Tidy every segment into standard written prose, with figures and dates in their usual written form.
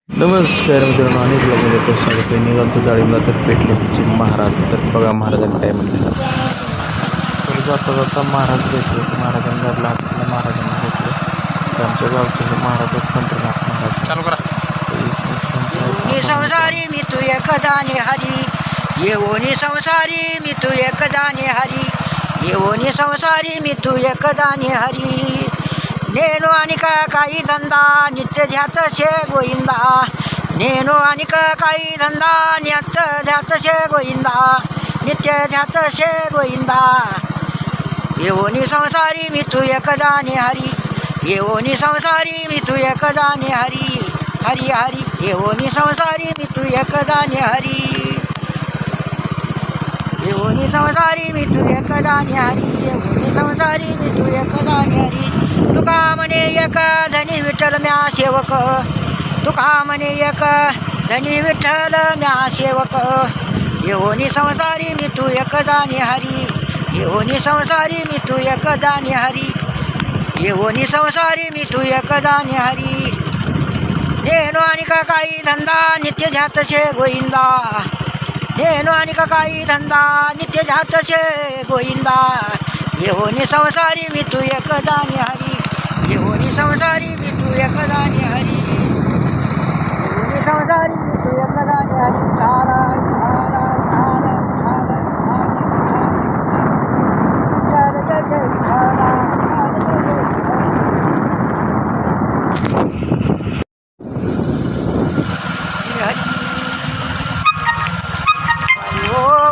नमस्कार मित्रांनो, अनेक ब्लॉगमध्ये स्वागत आहे. निघालतो डाळिंबला तर भेटले आमचे महाराज. तर बघा महाराजांनी काय म्हणले. तर जाता जाता महाराज भेटले. महाराजांनी गाडला हाताला महाराजांना भेटले. तर आमच्या गावचे हे महाराज आहेत, पंढरीनाथ महाराज. चालू करा. येऊनी संसारी मी तू एक जाणे हरी, येऊनी संसारी मी तू एक जाणे हरी, येऊनी संसारी मी तू एक जाणे हरी. नेनो आणि काही धंदा नित्य ध्यात शे गोविंदा, नेनो आणि काही धंदा नित्य ध्यात शे गोविंदा, नित्य ध्यात शे गोविंदा. येऊनी संसारी मी तू एक जाणे हरी, येऊनी संसारी मी तू एक जाणे हरी, हरी हरी. येऊनी संसारी मी तू एक जाणे हरी, येऊनी संसारी मी तू एक जाणे हरी, येऊनी संसारी मी तू एक जाणे हरी. तुका म्हणे एक धनी विठ्ठल म्या सेवक, तुका म्हणे एक धनी विठ्ठल म्या सेवक. येऊनी संसारी मी तू एक जाणे हरी, येऊनी संसारी मी तू एक जाणे हरी, येऊनी संसारी मी तू एक जाणे हरी. नेनो आणि काही धंदा नित्य ध्यात शे गोविंदा, नेनो आणि काही धंदा नित्य ध्यात शे गोविंदा. येऊनी संसारी मी तू एक जाणे हरी, येऊनी संसारी मी तू एक जाणे हरी, येऊनी संसारी मी तू एक जाणे हरी. झाला झाला झाला झाला झाला जय जय झाला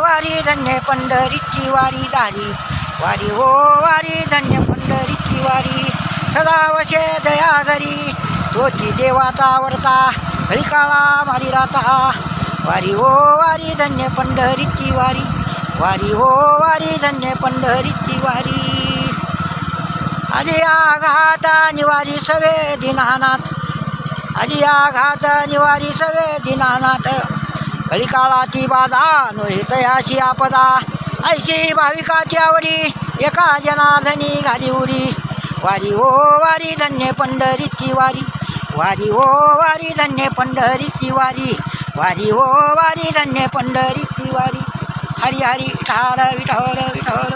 वारी धन्य पंढरीची वारी दारी, वारी हो वारी धन्य पंढरीची वारी. सदा वशे दया घरी तोची देवाचा आवडता, हळी काळा मारी राहता. वारी हो वारी धन्य पंढरीची वारी, वारी हो वारी धन्य पंढरीची वारी. आली आघात निवारी सवे दीनानाथ, आली आघात निवारी सवे दीनानाथ. हळी काळाची बाधा नोहे तयाची आपदा, ऐशी भाविकाची आवडी एका जनाधनी घाली उडी. वारी हो वारी धन्य पंढरीची वारी, वारी हो वारी धन्य पंढरीची वारी, वारी हो वारी धन्य पंढरीची वारी. हरी हरी विठ्ठल विठ्ठल विठ्ठल.